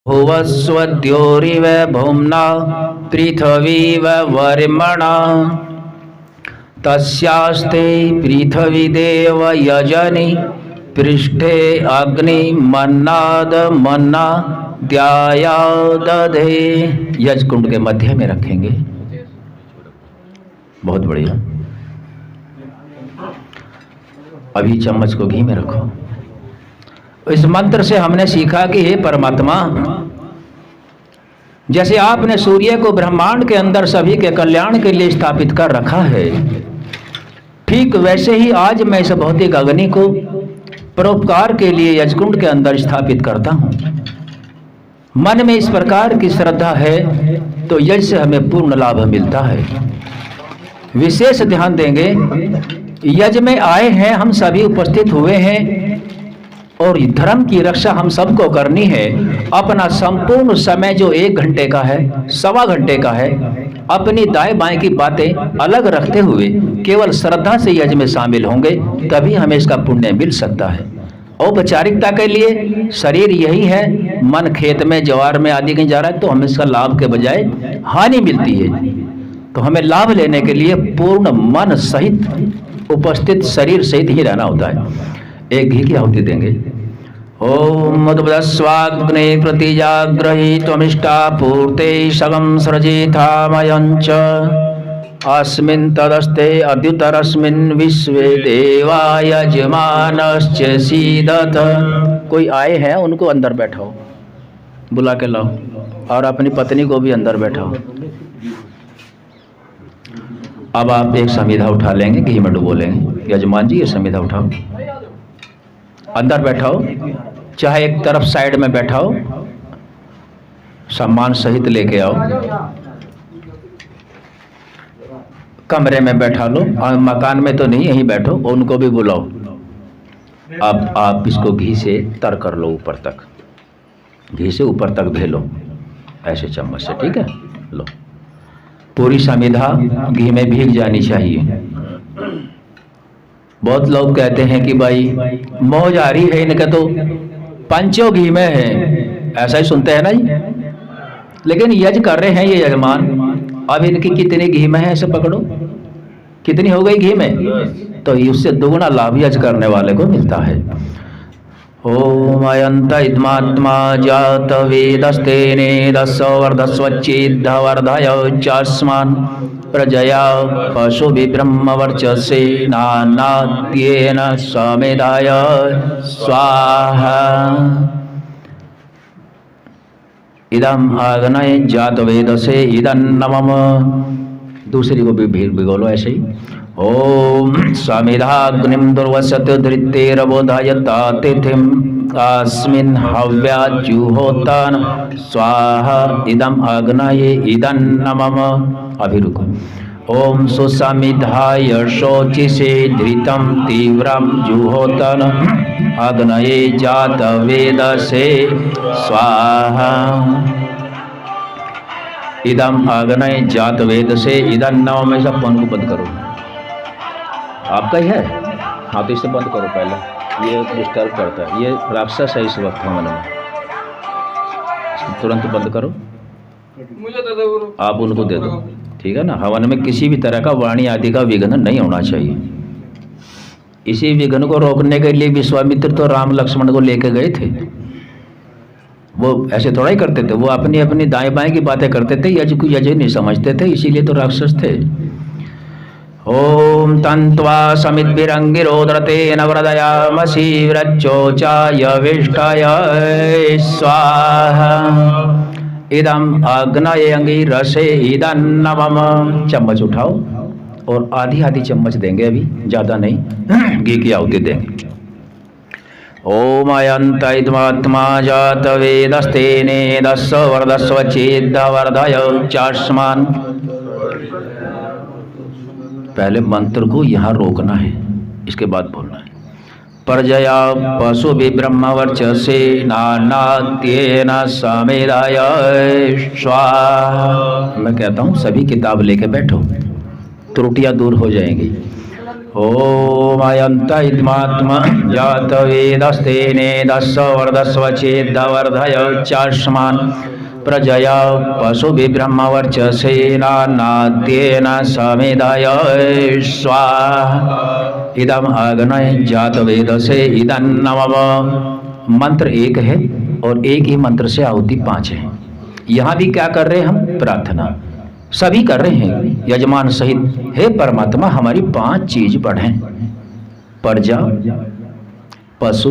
भुवस्वद्योरिव भुम्ना पृथिवीव वर्मणा तस्यास्ते पृथिवीदेव यजनि पृष्ठे अग्नि मन्नाद मन्ना द्याया दधे। यजकुंड के मध्य में रखेंगे। बहुत बढ़िया। अभी चम्मच को घी में रखो। इस मंत्र से हमने सीखा कि हे परमात्मा, जैसे आपने सूर्य को ब्रह्मांड के अंदर सभी के कल्याण के लिए स्थापित कर रखा है, ठीक वैसे ही आज मैं इस भौतिक अग्नि को परोपकार के लिए यजकुंड के अंदर स्थापित करता हूं। मन में इस प्रकार की श्रद्धा है तो यज से हमें पूर्ण लाभ मिलता है। विशेष ध्यान देंगे, यज में आए हैं, हम सभी उपस्थित हुए हैं और धर्म की रक्षा हम सबको करनी है। अपना संपूर्ण समय जो 1 घंटे का है, सवा घंटे का है, अपनी दाएं बाएं की बातें अलग रखते हुए केवल श्रद्धा से यज में शामिल होंगे, तभी हमें इसका पुण्य मिल सकता है। औपचारिकता के लिए शरीर यही है, मन खेत में ज्वार में आदि कहीं जा रहा है तो हमें इसका लाभ के बजाय हानि मिलती है। तो हमें लाभ लेने के लिए पूर्ण मन सहित उपस्थित शरीर सहित ही रहना होता है। एक घी की आहुति देंगे। ओम मधुस्वाग्ने प्रतिजाग्रही त्वमिष्टा पूर्ते सगम सृजेथामयञ्च अस्मिन् तदस्ते अद्युतरस्मिन् विश्वे देवा यजमानश्च सीदत। कोई आए हैं उनको अंदर बैठाओ, बुला के लाओ, और अपनी पत्नी को भी अंदर बैठाओ। अब आप एक समीधा उठा लेंगे, घी में डुबोलेंगे। यजमान जी ये समीधा उठाओ, अंदर बैठाओ, चाहे एक तरफ साइड में बैठाओ, सम्मान सहित लेके आओ। कमरे में बैठा लो, मकान में तो नहीं, यहीं बैठो। उनको भी बुलाओ। अब आप इसको घी से तर कर लो, ऊपर तक घी से ऊपर तक भेलो ऐसे चम्मच से, ठीक है। लो, पूरी समीधा घी में भीग जानी चाहिए। बहुत लोग कहते हैं कि भाई मौज आ रही है इनके तो पंचों घी में है, ऐसा ही सुनते हैं ना जी। लेकिन यज कर रहे हैं ये यजमान, अब इनकी कितनी घी में है ऐसे पकड़ो, कितनी हो गई घी में, तो उससे दुगुना लाभ यज करने वाले को मिलता है। ओम अयंत इदमात्मा जात वेदस्तेने दस्वर्धस्वच्चेद्धवर्धय चास्मान् प्रजया पशु ब्रह्म वर्चसे नानाद्येन समेधाय स्वाहा। इदम आग्नये जात वेदसे इदन्नमम। दूसरी को भी भिगोलो ऐसे ही। ओम समिधाग्निं दुर्वसत धृतेरबोधायता तिथिं अस्मिन् हव्याजुहोतान स्वाहा इदम आग्नये इदन्नमम। अभी रुको। ओम सुसमिधाय शोचिषे धृतं तीव्रं जुहोतन आग्नये जात वेदसे स्वाहा। इदम आग्नये जात वेदसे इदन्नमम। में सब फोन को बंद करो, आपका ही है। हाँ तो इसे बंद करो पहले, ये डिस्टर्ब करता है, ये राक्षस है इस वक्त हवन में। तुरंत बंद करो, मुझे दे दो, आप उनको दे दो, ठीक है ना। हवन में किसी भी तरह का वाणी आदि का विघ्न नहीं होना चाहिए। इसी विघ्न को रोकने के लिए विश्वामित्र तो राम लक्ष्मण को लेके गए थे। वो ऐसे थोड़ा ही करते थे, वो अपनी अपनी दाएं बाएं की बातें करते थे, यज को यज नहीं समझते थे, इसीलिए तो राक्षस थे। ओम तन्त्वा समिद्भिरंगिरोदरते नवरदयामसि व्रच्चोचाय विष्टाय स्वाहा। इदम आग्नये अंगिरसे इदन्नमम। चम्मच उठाओ और आधी आधी चम्मच देंगे, अभी ज़्यादा नहीं, घी की आहुति देंगे। ओम अयंत इदमात्मा जात वेदस्तेने दस्वर्धस्वच्चेद्धवर्धय चास्मान्। पहले मंत्र को यहाँ रोकना है, इसके बाद बोलना है। प्रजया पशु ब्रह्म वर्चसे नानाद्येन समेधाय स्वाहा। मैं कहता हूँ सभी किताब लेके बैठो, त्रुटियां दूर हो जाएंगी। ओम अयंत इद्मात्मा जात वेदस्तेने दस्व वर्धस्व चेद्वर्धय चाष्मान प्रजया पशु विब्रह्म वर्चसेनाद्येन समेधाय स्वाहा इदम अग्नय जात वेदसे इदन्नमः। मंत्र एक है और एक ही मंत्र से आहुति 5 है। यहाँ भी क्या कर रहे हैं हम? प्रार्थना सभी कर रहे हैं यजमान सहित। हे परमात्मा हमारी 5 चीज बढ़ें, प्रजा, पशु,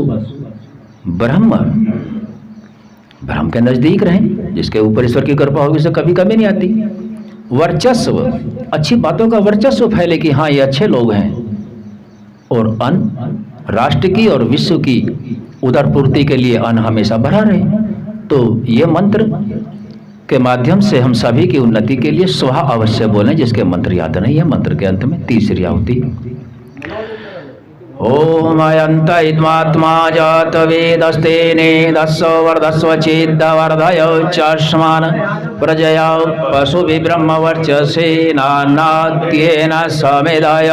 ब्रह्म। ब्रह्म के नजदीक रहें, जिसके ऊपर ईश्वर की कृपा होगी उसे कभी कमी नहीं आती। वर्चस्व, अच्छी बातों का वर्चस्व फैले कि हाँ ये अच्छे लोग हैं। और अन्न, राष्ट्र की और विश्व की उदर पूर्ति के लिए अन्न हमेशा बढ़ा रहे। तो ये मंत्र के माध्यम से हम सभी की उन्नति के लिए स्वाहा अवश्य बोलें, जिसके मंत्र याद नहीं है। मंत्र के अंत में तीसरी आहुति ओम अयंत इद्मात्मा जात वेदस्तेने दस्व वर्धस्व चेद्वर्धय चाष्मान प्रजया पशु विब्रह्म वर्चसेनाद्येन समेधाय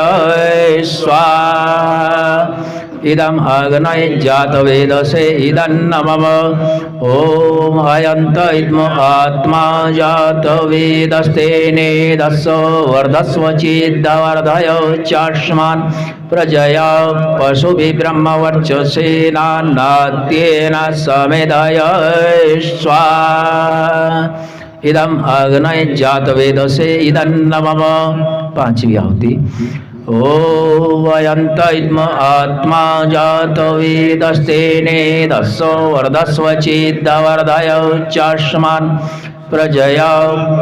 स्वाहा इदम अग्नय जात वेदसे इदन्नमः। ओम अयंत इद्मात्मा जात वेदस्तेने दस्व वर्धस्व चेद्वर्धय चाष्मान प्रजया पशु विब्रह्म वर्चसेनाद्येन समेधाय स्वाहा इदम अग्नय जात वेदसे इदन्नमः। 5वीं आहुति ओम अयंत इद्मात्मा जात वेदस्तेने दस्व वर्धस्व चेद्वर्धय चाष्मान प्रजया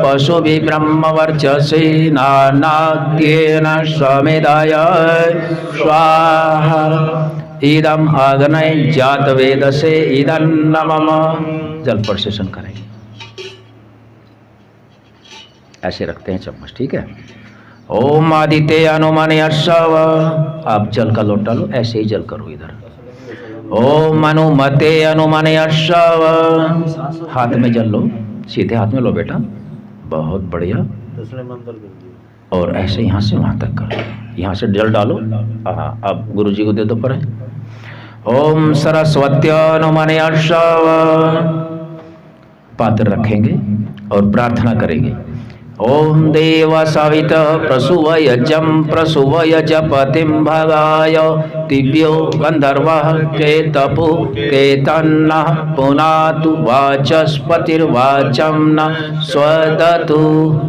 पशु विब्रह्म वर्चसेनाद्येन समेधाय स्वाहा इदम अग्नय जात वेदसे इदन्नमः। जल पर सेशन करेंगे, ऐसे रखते हैं चम्मच, ठीक है। ओम आदित्य अनुमान यशव, आप जल का लोटा लो, ऐसे ही जल करो इधर। ओम अनुमते अनुमान यशव, हाथ में जल लो, सीधे हाथ में लो बेटा, बहुत बढ़िया। और ऐसे यहाँ से वहाँ तक करो, यहाँ से जल डालो। हाँ अब गुरु जी को दे दो पर। ओम सरस्वती अनुमान यशव, पात्र रखेंगे और प्रार्थना करेंगे। ओम देव सवित प्रसूवयजं प्रसूवयजपतिं भगाय दिव्यो गंधर्वः केतपु केतन्नः पुनातु वाचस्पतिर्वाचं न स्वदतु।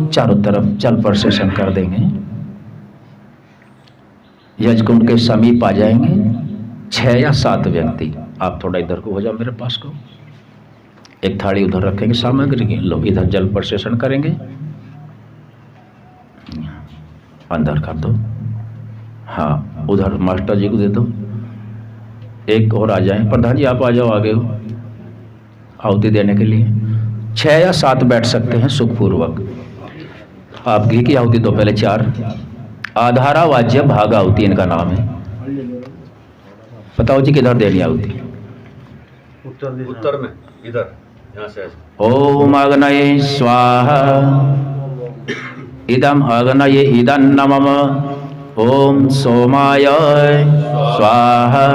चारों तरफ जल पर सेशन कर देंगे, यजकुंड के समीप आ जाएंगे। 6 या 7 व्यक्ति, आप थोड़ा इधर को हो जाओ मेरे पास को। एक थाली उधर रखेंगे सामग्री की, लोग इधर जल पर सेशन करेंगे। अंदर कर दो, हाँ उधर मास्टर जी को दे दो। एक और आ जाए, प्रधान जी आप आ जाओ आगे आहुति देने के लिए। 6 या 7 बैठ सकते हैं सुखपूर्वक। आप घी की आहुति दो पहले। 4 आधारा वाज्य भाग आहुति इनका नाम है। बताओ जी किधर देनी आहुति? उत्तर में, इधर यहाँ से। ओम अग्नये स्वाहा इदम अग्नये इदन्नमः। ओम सोमाय स्वाहा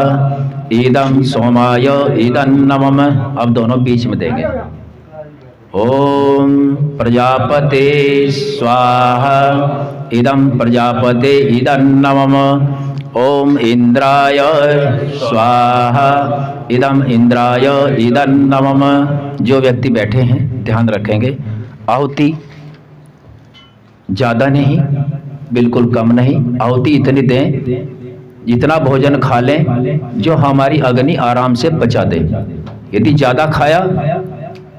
इदम सोमाय इदन्नमः। अब दोनों बीच में देंगे। ओम प्रजापते स्वाहा इदम प्रजापते इदन्नमः। ओम इंद्राय स्वाहा इदम इंद्राय इदन्नमः। जो व्यक्ति बैठे हैं ध्यान रखेंगे, आहुति ज़्यादा नहीं, बिल्कुल कम नहीं। आहुति इतनी दें जितना भोजन खा लें जो हमारी अग्नि आराम से पचा दे। यदि ज़्यादा खाया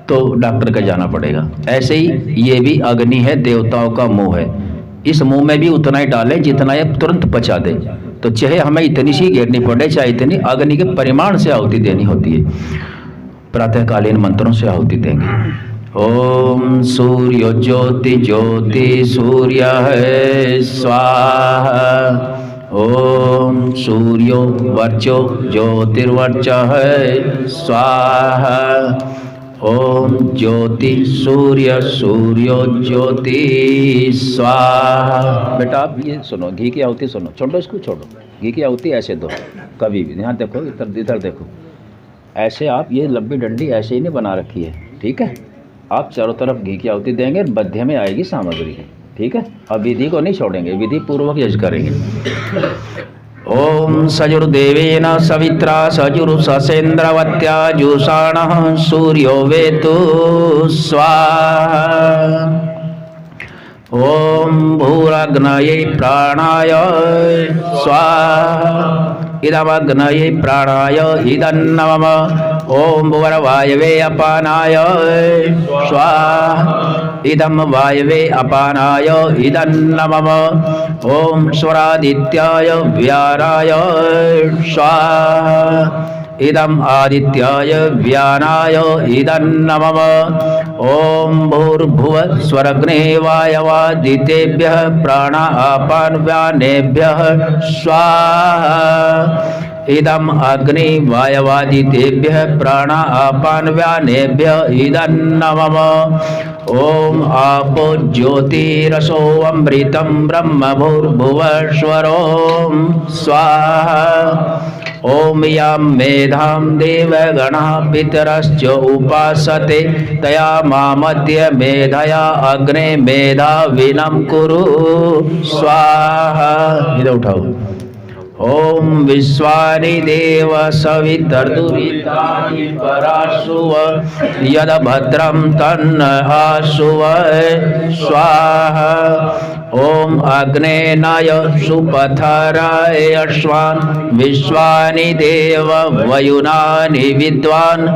तो डॉक्टर का जाना पड़ेगा। ऐसे ही ये भी अग्नि है, देवताओं का मुंह है। इस मुंह में भी उतना ही डालें जितना ये तुरंत पचा दे। तो चाहे हमें इतनी सी घेरनी पड़े, चाहे इतनी, अग्नि के परिमाण से आहुति देनी होती है। प्रातःकालीन मंत्रों से आहुति देंगे। ओम सूर्यो ज्योति ज्योति सूर्य है स्वाहा। ओम सूर्यो वर्चो ज्योतिर्वर्च है स्वाहा। ओम ज्योति सूर्य सूर्यो ज्योति स्वाहा। बेटा आप ये सुनो, घी की आहुति सुनो, छोड़ो इसको, छोड़ो। घी की आहुति ऐसे दो, कभी भी ध्यान देखो, इधर इधर देखो, ऐसे आप ये लंबी डंडी ऐसे ही नहीं बना रखी है, ठीक है। आप चारों तरफ घी की आहुति देंगे, मध्य में आएगी सामग्री, ठीक है। अब विधि को नहीं छोड़ेंगे, विधि पूर्वक यज करेंगे। ओम सजुर्देवेन सवित्रा सजुर्ससेन्द्रवत्या जुषाणः सूर्यो वेतु स्वाहा। ओम भूरग्नये प्राणाय स्वाहा। इदमग्नये प्राणाय इदन्नमः। ओम भुवर्वायवे अपानाय स्वाहा। इदं वायवे अपानाय इदन्नमः। ओम स्वरादित्याय व्याराय स्वाहा। इदं आदित्याय व्यानाय इदन्नमः। ओम भूर्भुवः स्वरग्ने वायवादितेभ्यः प्राणापानव्यानेभ्यः स्वाहा। इदं अग्नि वायवादितेभ्यः प्राणापानव्यानेभ्यः इदन्नमः। ओम आपो ज्योतिरसो अमृतं ब्रह्म भूर्भुवस्वरो स्वाहा। ओम यां मेधां देवगणः पितरश्च उपासते तया मामद्य मेधया अग्ने मेधाविनं कुरु स्वाहा। इधर उठाओ। ओम विश्वानि देव सवितर्दुरितानि पराशुव यद भद्रं तन्न आशुव स्वाहा। ओम अग्ने नय सुपथराय अश्वान् विश्वानि देव वयुनानि विद्वान्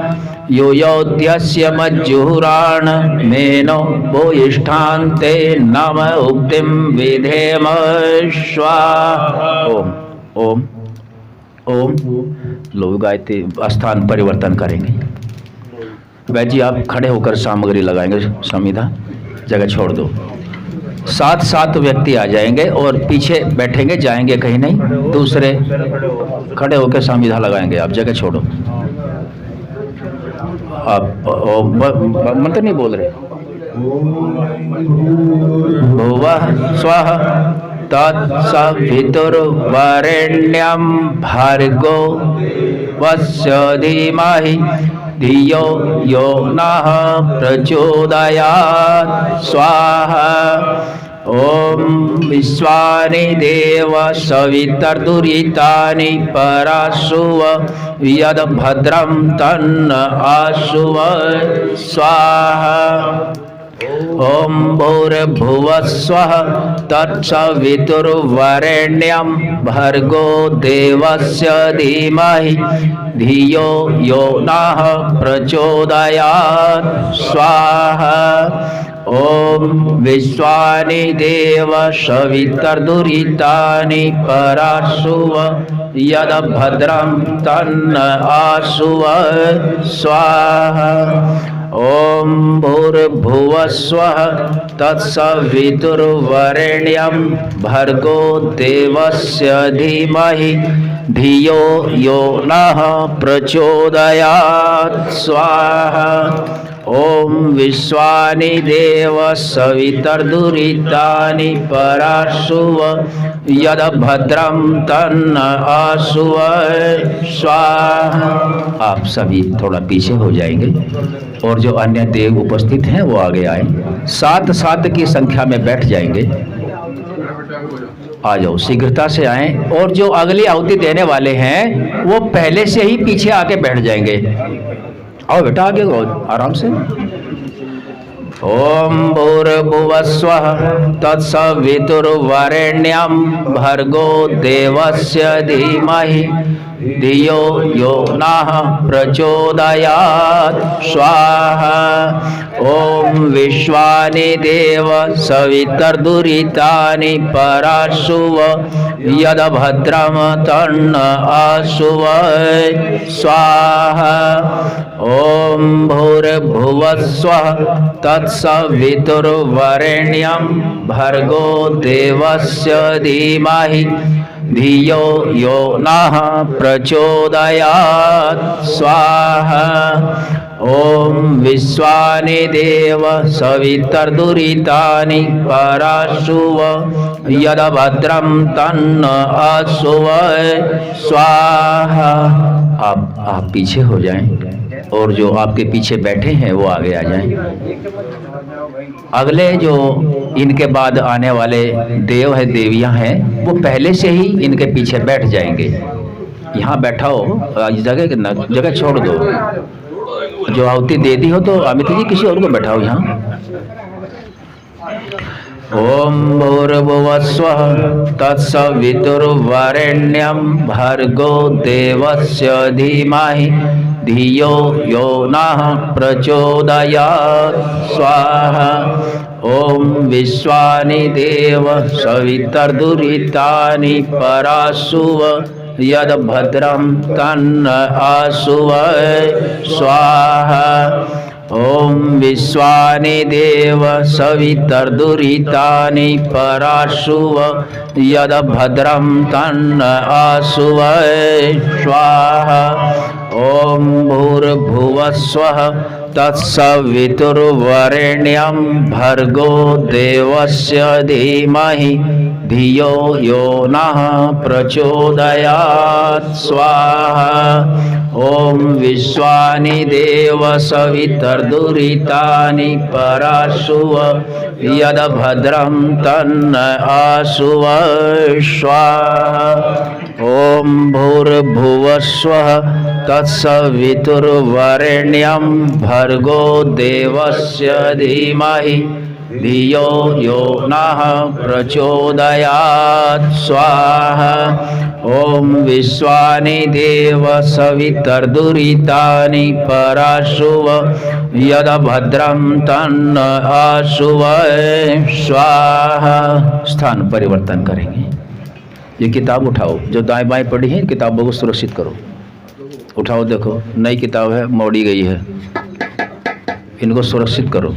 योयोद्यस्य मज्जुहुरान् मेनो भूयिष्ठान्ते नम उक्तिं विधेम स्वाहा। ओम ओम ओम। लोग गायत्री स्थान परिवर्तन करेंगे। वैद्य जी आप खड़े होकर सामग्री लगाएंगे, संविधा जगह छोड़ दो। 7 व्यक्ति आ जाएंगे और पीछे बैठेंगे, जाएंगे कहीं नहीं। दूसरे खड़े होकर संविधा लगाएंगे, आप जगह छोड़ो। आप मंत्र नहीं बोल रहे। भुवः स्वः तत्सवितुर्वरेण्यं भर्गो वस्य धीमहि धियो यो नः प्रचोदयात् स्वाहा। ओम विश्वानि देव सवितर्दुरितानि पराशुव यद भद्रं तन्न आशुव स्वाहा। ओम भूर्भुवः स्वः तत्सवितुर्वरेण्यं भर्गो देवस्य धीमहि धियो यो नः प्रचोदयात् स्वाहा। ओम विश्वानि देव सवितर्दुरितानि पराशुव यद भद्रं तन्न आशुव स्वाहा। ओम भूर्भुवः स्वः तत्सवितुर्वरेण्यं भर्गो देवस्य धीमहि धियो यो नः प्रचोदयात् स्वाहा। ओम विश्वानि देव सवितर्दुरितानि पराशुव यद भद्रं तन्न आशुव स्वाहा। आप सभी थोड़ा पीछे हो जाएंगे और जो अन्य देव उपस्थित हैं वो आगे आए। 7 की संख्या में बैठ जाएंगे। आ जाओ, शीघ्रता से आए। और जो अगली आहुति देने वाले हैं वो पहले से ही पीछे आके बैठ जाएंगे। आओ बेटा आगे आराम से। ओम भूर्भुवः स्वः तत्सवितुर्वरेण्यं भर्गो देवस्य धीमहि धियो यो नः प्रचोदयात् स्वाहा। ओम विश्वानि देव सवितर्दुरितानि पराशुव यद भद्रं तन्न आशुव स्वाहा। ओम भूर्भुवः स्वः तत्सवितुर्वरेण्यं भर्गो देवस्य धीमहि धियो यो नः प्रचोदयात् स्वाहा। ओम विश्वानि देव सवितर्दुरितानि पराशुव यदभद्रं तन्न अशुव स्वाहा। आप पीछे हो जाएं और जो आपके पीछे बैठे हैं वो आगे आ जाएं। अगले जो इनके बाद आने वाले देव है देवियां हैं वो पहले से ही इनके पीछे बैठ जाएंगे। यहाँ बैठाओ, जगह छोड़ दो। जो आहुति दे दी हो तो अमित जी किसी और को बैठाओ यहाँ। ओम भूर्भुवस्वः तत्सवितुर्वरेण्यं भर्गो देवस्य धीमहि धियो यो नः प्रचोदयात् स्वाहा। ओम विश्वानि देव सवितर्दुरितानि पराशुव यद्भद्रं तन्न अशुव स्वाहा। ओम विश्वानि देव सवितर्दुरितानि पराशुव यद्भद्रं तन्न अशुव स्वाहा। ओम भूर्भुवस्वः तत्सवितुर्वरेण्यं भर्गो देवस्य धीमहि धियो यो नः प्रचोदयात् स्वाहा। ओम विश्वानि देव सवितर्दुरितानि पराशुव यद्भद्रं तन्न अशुव स्वाहा। ओम भूर्भुवस्वः तत्सवितुर्वरेण्यं भर्गो देवस्य धीमहि धियो यो नः प्रचोदयात् स्वाहा। ओम विश्वानि देव सवितर्दुरितानि पराशुव यद्भद्रं तन्न अशुव स्वाहा। स्थान परिवर्तन करेंगे। ये किताब उठाओ, जो दाएं बाएं पड़ी है किताबों को सुरक्षित करो। उठाओ, देखो नई किताब है, मोड़ी गई है, इनको सुरक्षित करो।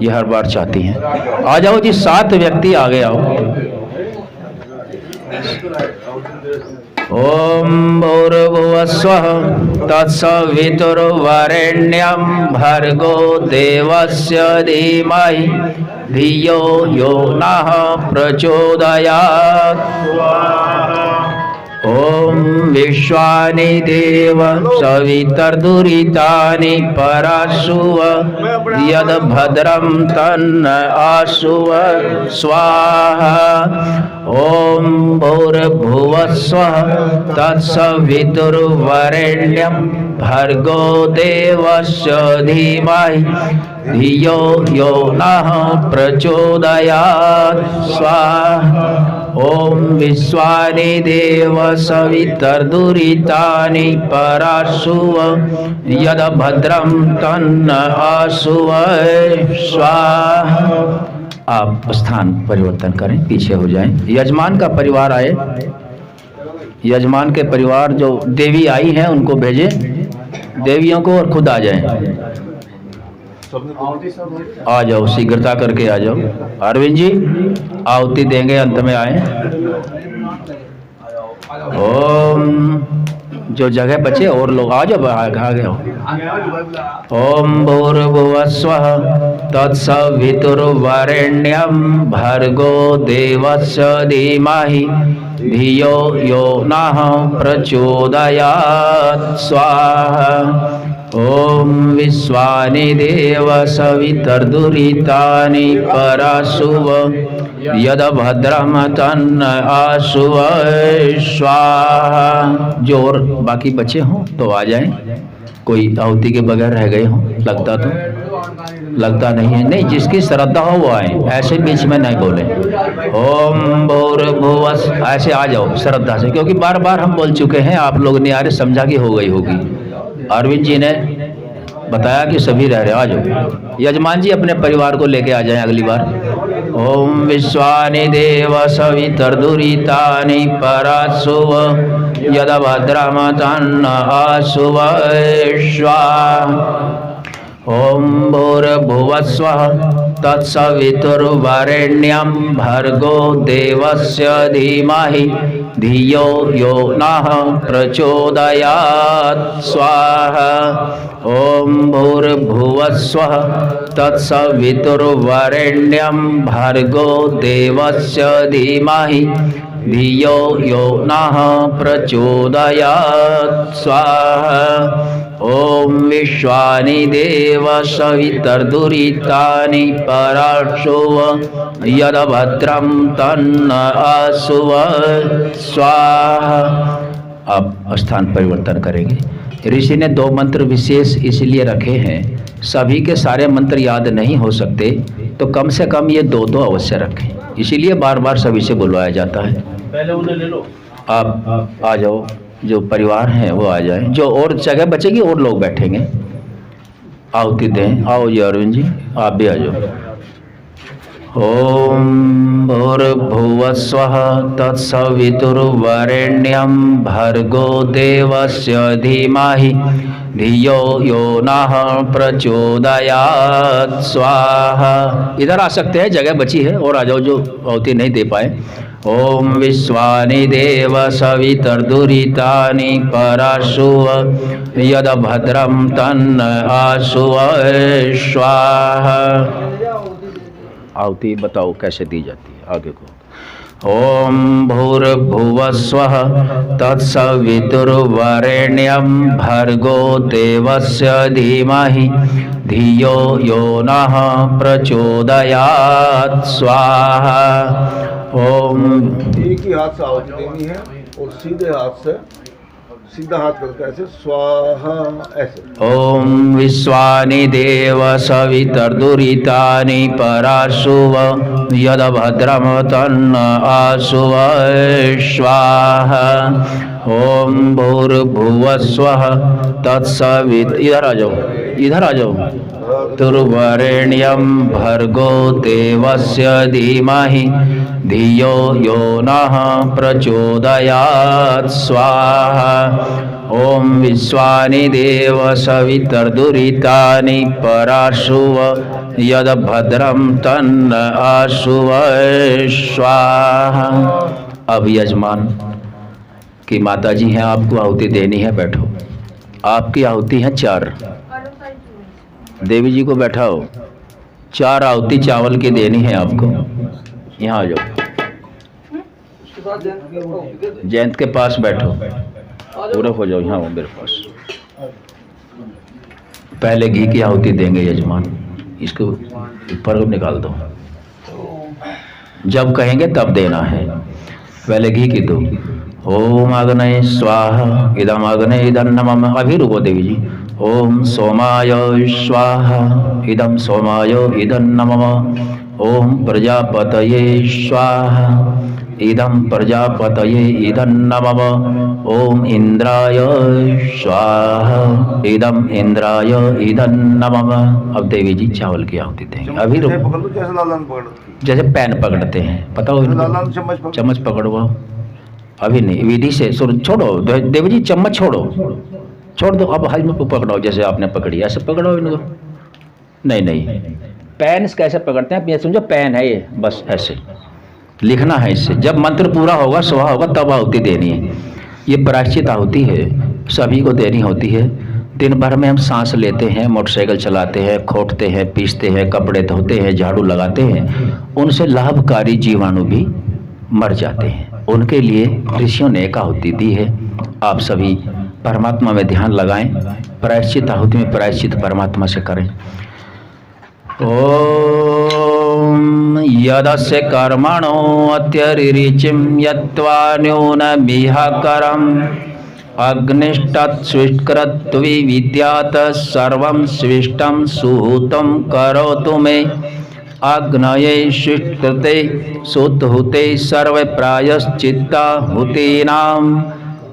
ये हर बार चाहती हैं। आ जाओ जी, 7 व्यक्ति आगे आओ। ओम भूर्भुवस्वः तत्सवितुर्वरेण्यं भर्गो देवस्य धीमहि धियो यो नः प्रचोदयात् स्वाहा। ओम विश्वानि देव सवितर्दुरितानि पराशुव यद्भद्रं तन्न अशुव स्वाहा। ओम भूर्भुवस्वः तत्सवितुर्वरेण्यं भर्गो देवस्य धीमहि धियो यो नः प्रचोदयात् स्वाहा। ओम विश्वानि देव सवितर्दुरितानि पराशुव यद्भद्रं तन्न अशुव स्वाहा। आप स्थान परिवर्तन करें, पीछे हो जाएं। यजमान का परिवार आए। यजमान के परिवार जो देवी आई हैं उनको भेजें, देवियों को, और खुद आ जाएं। आ जाओ, शीघ्रता करके आ जाओ। अरविंद जी आहुति देंगे, अंत में आए। ओम जो जगह बचे और लोग आ जाओ, आगे आओ। ओम भूर्भुवस्वः तत्सवितुर्वरेण्यं भर्गो देवस्य धीमहि धियो यो नः प्रचोदयात् स्वाहा। ओम विश्वानि देव सवितर्दुरितानि पराशुव यद्भद्रं तन्न अशुव स्वाहा। जो और बाकी बचे हों तो आ जाएं। कोई आहुति के बगैर रह गए हों, लगता नहीं है। नहीं, जिसकी श्रद्धा हो वो आए, ऐसे बीच में नहीं बोले। ओम भूर्भुवस्, ऐसे आ जाओ श्रद्धा से, क्योंकि बार बार हम बोल चुके हैं, आप लोग ने यार समझा कि हो गई होगी। अरविंद जी ने बताया कि सभी रह रहे। आ जाओ। यजमान जी अपने परिवार को लेके आ जाएं अगली बार। ओम विश्वानि देव सवितर्दुरितानि पराशुव यद्भद्रं तन्न अशुव स्वाहा। ओम भूर्भुवस्वः तत्सवितुर्वरेण्यं भर्गो देवस्य धीमहि धियो यो नः प्रचोदयात् स्वाहा। ओम भूर्भुवस्वः तत्सवितुर्वरेण्यं भर्गो देवस्य धीमहि धियो यो नः प्रचोदयात् स्वाहा। ओम विश्वानि देव सवितर्दुरितानि पराशुव यद्भद्रं तन्न आसुव स्वाहा। अब स्थान परिवर्तन करेंगे। ऋषि ने 2 मंत्र विशेष इसलिए रखे हैं, सभी के सारे मंत्र याद नहीं हो सकते, तो कम से कम ये 2 अवश्य रखें, इसीलिए बार बार सभी से बुलवाया जाता है। पहले उन्हें ले लो। आप आ जाओ, जो परिवार हैं वो आ जाएं, जो और जगह बचेगी और लोग बैठेंगे। आहुति दें। आओ जी अरुण जी, आप भी आ जाओ। ओम भूर्भुवस्वः तत्सवितुर्वरेण्यं भर्गो देवस्य धीमहि धियो यो नः प्रचोदयात् स्वाहा। इधर आ सकते हैं, जगह बची है, और आ जाओ जो आहुति नहीं दे पाए। ओम विश्वानि देव सवितर्दुरितानि पराशुव यद्भद्रं तन्न आशुव स्वाहा। आहुति बताओ कैसे दी जाती है, आगे को। ओम भूर्भुवस्वः तत्सवितुर्वरेण्यं भर्गो देवस्य धीमहि धियो यो नः प्रचोदयात् स्वाहा। ओम एक ही हाथ से आहुति देनी है और सीधे हाथ से, सीधा हाथ करके ऐसे स्वाहा ऐसे। ओम विश्वानि देव सवितर्दुरितानि पराशुव यद्भद्रं तन्न आशुव स्वाहा। ओम भूर्भुवस्वः तत्सवित इधर आ जाओ, इधर आ जाओ। तुर्वरेण्यं भर्गो देवस्य धीमहि धियो यो नः प्रचोदयात् स्वाहा। ओम विश्वानि देव सवितर्दुरितानि पराशुव यद्भद्रं तन्न आशुव स्वाहा। अब यजमान की माता जी हैं, आपको आहुति देनी है, बैठो। आपकी आहुति है 4। देवी जी को बैठाओ। 4 आहुति चावल की देनी है आपको। यहाँ आ जाओ, जयंत के पास बैठो, पूरा हो जाओ, यहाँ हो मेरे पास। पहले घी की आहुति देंगे यजमान, इसको ऊपर निकाल दो। जब कहेंगे तब देना है, पहले घी की दो। ओम अग्नये स्वाहा इदम अग्नये इदं नमः। अभी रुको देवी जी। ओम सोमाय स्वाहा इदं सोमाय इदं नमः। ओम प्रजापतये स्वाहा इदं प्रजापतये इदं नमः। ओम इंद्राय स्वाहा इदं इंद्राय इदं नमः। अब देवी जी चावल की आहुति देंगे। अभी रुको, जैसे पैन पकड़ते हैं, पता हो इनको? चम्मच पकड़ो। अभी नहीं, विधि से छोड़ो देवी जी, चम्मच छोड़ दो। अब हाथ में पकड़ो, जैसे आपने पकड़ी ऐसे पकड़ो इनको। नहीं, पेन कैसे पकड़ते हैं, ये समझो पेन है ये, बस ऐसे लिखना है इससे। जब मंत्र पूरा होगा, सुहा होगा, तब आहुति देनी है। ये प्रायश्चित आहुति है, सभी को देनी होती है। दिन भर में हम सांस लेते हैं, मोटरसाइकिल चलाते हैं, खोटते हैं, पीसते हैं, कपड़े धोते हैं, झाड़ू लगाते हैं, उनसे लाभकारी जीवाणु भी मर जाते हैं। उनके लिए ऋषियों ने एक आहुति दी है। आप सभी परमात्मा में ध्यान लगाएं। प्रायश्चित आहुति में प्रायश्चित परमात्मा से करें। ओम यदस्य कर्मणो अत्यरिचिं यत्वा न्यूनमिह करम् अग्निष्टत्स्विष्कृत्वि विद्यात सर्वं स्विष्टं सुहूतं करोतु मे। आग्नये स्विष्कृते सुतहुते सर्व प्रायश्चित्ता हुतीनां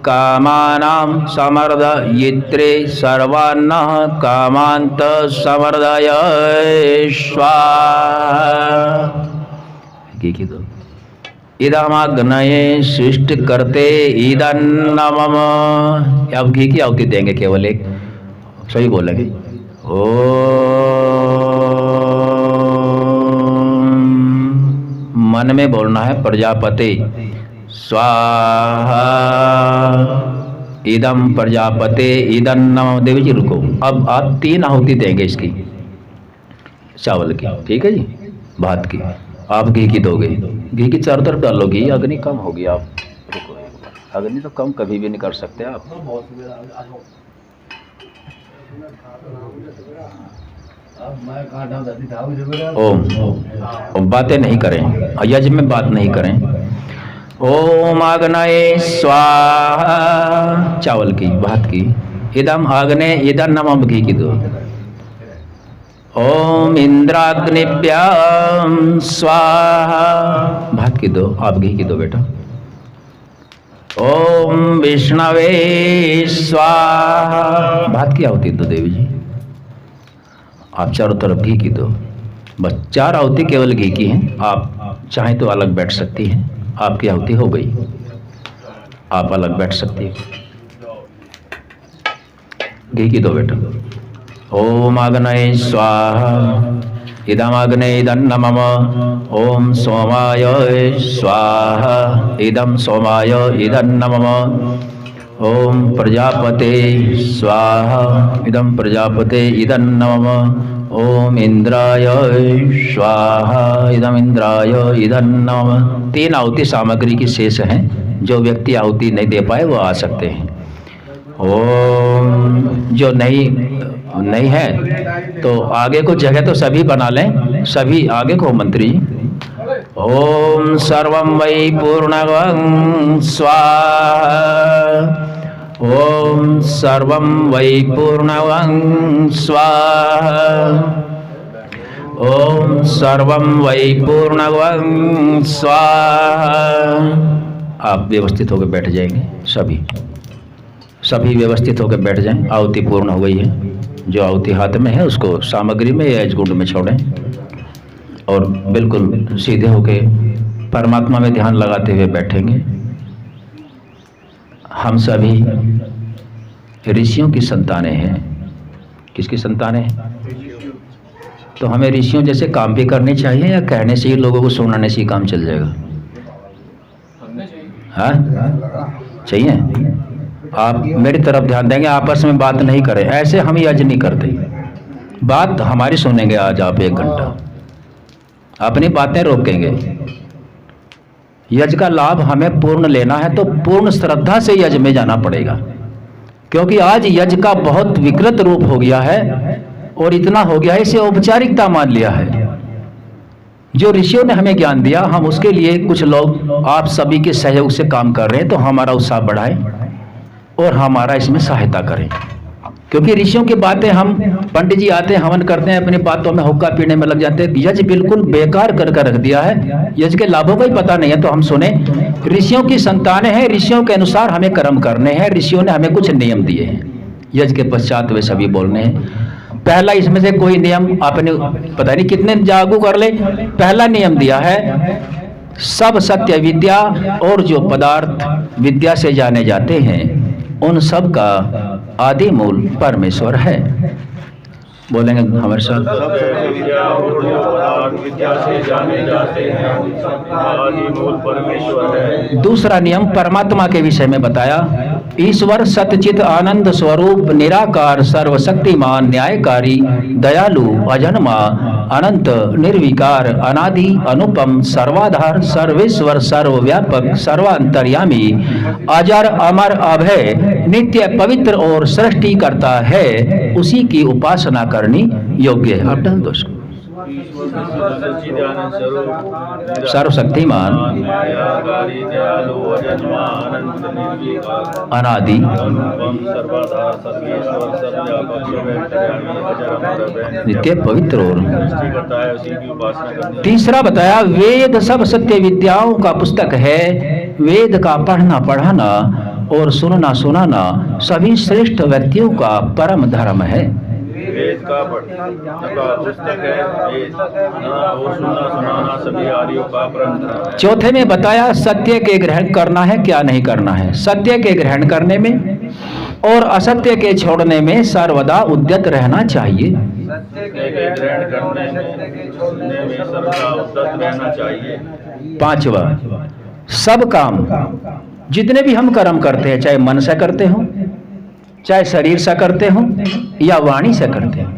कामानां समर्दयित्रे सर्वान्नः कामान्त समर्दय स्वाहा। इदमाग्नये सृष्ट करते इदं नमः। अब घी की आहुति देंगे, केवल एक, सही बोलेंगे। ओम मन में बोलना है, प्रजापति स्वाहा इदम प्रजापते इदं नमः। देवी जी रुको, अब आप 3 आहुति देंगे इसकी, चावल की, ठीक है जी, भात की। आप घी की दोगे, घी की चारों तरफ डालोगी, अग्नि कम होगी। आप रुको, अग्नि तो कम कभी भी नहीं कर सकते आप। ओम बातें नहीं करें, यज्ञ में बात नहीं करें। ओम आग्नेय स्वाहा, चावल की, भात की। इदम आग्नेय इदं नमः, घी की दो। ओम इंद्राग्निभ्याम स्वाहा, भात की दो, आप घी की दो बेटा। ओम विष्णवे स्वाहा, भात की आहुति दो देवी जी। आप चारों तरफ घी की दो। बस 4 आहुति केवल घी की हैं। आप चाहें तो अलग बैठ सकती हैं, आपकी आहुति हो गई, आप अलग बैठ सकती हैं। घी की दो बेटा। ओम आग्नेय स्वाहा इदमाग्नेय इदं नमः। ओम सोमाय स्वाहा इदं सोमाय इदं नमः। ओम प्रजापते स्वाहा इदं प्रजापते इदं नमः। ओम इंद्राय स्वाहा इदं इंद्राय इदं नमः। 3 आहुति सामग्री की शेष हैं। जो व्यक्ति आहुति नहीं दे पाए वो आ सकते हैं। ओम जो नहीं है तो आगे को जगह तो सभी बना लें, सभी आगे को मंत्री। ओम सर्वं वै पूर्णं स्वाहा। ओम सर्वं वै पूर्णं स्वाहा। ओम सर्वं वै पूर्णं स्वाहा। आप व्यवस्थित होकर बैठ जाएंगे, सभी व्यवस्थित होकर बैठ जाएं। आहुति पूर्ण हो गई है। जो आहुति हाथ में है उसको सामग्री में या यज्ञकुंड में छोड़ें और बिल्कुल सीधे होके परमात्मा में ध्यान लगाते हुए बैठेंगे। हम सभी ऋषियों की संतानें हैं। किसकी संतानें हैं? तो हमें ऋषियों जैसे काम भी करने चाहिए या कहने से ही लोगों को सुनाने से ही काम चल जाएगा? हाँ चाहिए। आप मेरी तरफ ध्यान देंगे, आपस में बात नहीं करें। ऐसे हम यज्ञ नहीं करते, बात हमारी सुनेंगे। आज आप 1 घंटा अपनी बातें रोकेंगे। यज्ञ का लाभ हमें पूर्ण लेना है तो पूर्ण श्रद्धा से यज्ञ में जाना पड़ेगा, क्योंकि आज यज्ञ का बहुत विकृत रूप हो गया है और इतना हो गया है इसे औपचारिकता मान लिया है। जो ऋषियों ने हमें ज्ञान दिया, हम उसके लिए कुछ लोग आप सभी के सहयोग से काम कर रहे हैं, तो हमारा उत्साह बढ़ाएं और हमारा इसमें सहायता करें। क्योंकि ऋषियों की बातें, हम पंडित जी आते हैं, हवन करते हैं, अपनी बातों में हुक्का पीने में लग जाते हैं। यज्ञ बिल्कुल बेकार करके रख दिया है, यज्ञ के लाभों का ही पता नहीं है। तो हम सुने, ऋषियों की संतानें हैं, ऋषियों के अनुसार हमें कर्म करने हैं। ऋषियों ने हमें कुछ नियम दिए हैं, यज्ञ के पश्चात वे सभी बोलने हैं। पहला इसमें से कोई नियम आपने पता नहीं कितने जागू कर ले। पहला नियम दिया है, सब सत्य विद्या और जो पदार्थ विद्या से जाने जाते हैं उन सब का आदि मूल परमेश्वर है। बोलेंगे हमारे साथ। विद्या से जाने जाते हैं, आदि मूल परमेश्वर है। दूसरा नियम परमात्मा के विषय में बताया। ईश्वर सतचित आनंद स्वरूप निराकार सर्वशक्तिमान न्यायकारी दयालु अजन्मा अनंत निर्विकार अनादि अनुपम सर्वाधार सर्वेश्वर सर्वव्यापक सर्वांतर्यामी अजर अमर अभय नित्य पवित्र और सृष्टि करता है। उसी की उपासना करनी योग्य है। आप डाल दो उसको। सर्वशक्तिमान अनादि नित्य पवित्र और तीसरा बताया, वेद सब सत्य विद्याओं का पुस्तक है। वेद का पढ़ना पढ़ाना और सुनना सुनाना सभी श्रेष्ठ व्यक्तियों का परम धर्म है। वेद का पुस्तक है, और सुनना सुनाना सभी आर्यों का परम धर्म है। चौथे में बताया, सत्य के ग्रहण करना है, क्या नहीं करना है। सत्य के ग्रहण करने में और असत्य के छोड़ने में सर्वदा उद्यत रहना चाहिए। सत्य के ग्रहण करने में सर्वदा उद्यत रहना चाहिए। पांचवा, सब काम जितने भी हम कर्म करते हैं, चाहे मन से करते हो, चाहे शरीर से करते हो या वाणी से करते हो,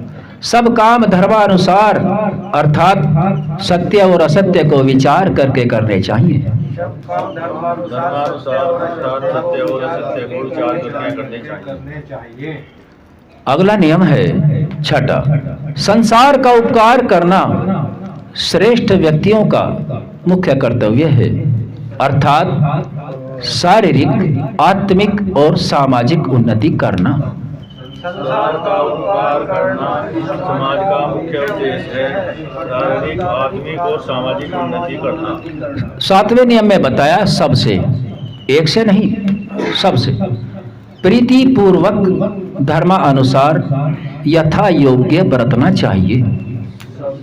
सब काम धर्मानुसार अर्थात सत्य और असत्य को विचार करके करने चाहिए। धर्मानुसार अर्थात सत्य और असत्य को विचार करके करने चाहिए। अगला नियम है छठा, संसार का उपकार करना श्रेष्ठ व्यक्तियों का मुख्य कर्तव्य है, अर्थात शारीरिक, आत्मिक और सामाजिक उन्नति करना। संसार का उपकार करना समाज का मुख्य उद्देश्य है, शारीरिक, आत्मिक और सामाजिक उन्नति करना। 7वें नियम में बताया सबसे, एक से नहीं, सबसे प्रीति पूर्वक धर्मानुसार यथा योग्य बरतना चाहिए।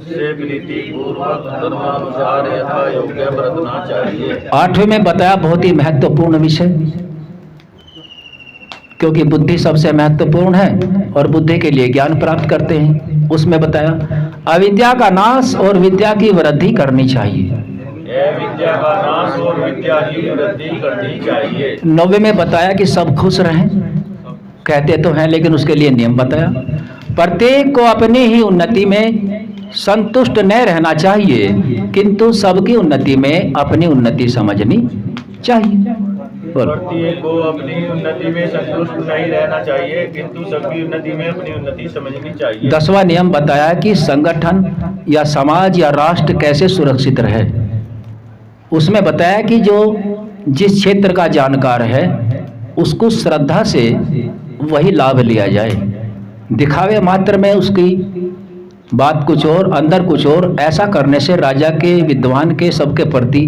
से प्रीति पूर्वक धर्मानुसार यथा योग्य बरतना चाहिए। 8वें में बताया बहुत ही महत्वपूर्ण विषय, क्योंकि बुद्धि सबसे महत्वपूर्ण है और बुद्धि के लिए ज्ञान प्राप्त करते हैं। उसमें बताया अविद्या का नाश और विद्या की वृद्धि करनी चाहिए। विद्या का नाश और विद्या की वृद्धि करनी चाहिए। 9वें में बताया कि सब खुश रहें, कहते तो हैं लेकिन उसके लिए नियम बताया। प्रत्येक को अपनी ही उन्नति में संतुष्ट न रहना चाहिए, किंतु सबकी उन्नति में अपनी उन्नति समझनी चाहिए। प्रत्येक को अपनी उन्नति में संतुष्ट नहीं रहना चाहिए, किंतु सबकी उन्नति में अपनी उन्नति समझनी चाहिए। 10वां नियम बताया कि संगठन या समाज या राष्ट्र कैसे सुरक्षित रहे। उसमें बताया कि जो जिस क्षेत्र का जानकार है उसको श्रद्धा से वही लाभ लिया जाए, दिखावे मात्र में उसकी बात कुछ और अंदर कुछ और, ऐसा करने से राजा के, विद्वान के, सबके प्रति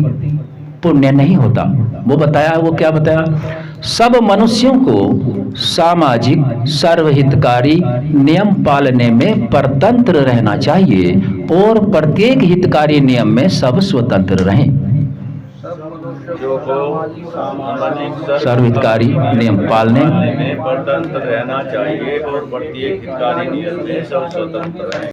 पुण्य नहीं होता। वो बताया, वो क्या बताया, सब मनुष्यों को सामाजिक सर्वहितकारी नियम पालने में परतंत्र रहना चाहिए और प्रत्येक हितकारी नियम में सब स्वतंत्र रहें। सर्वहितकारी नियम पालने में परतंत्र रहना चाहिए और प्रत्येक हितकारी नियम में सब स्वतंत्र रहें।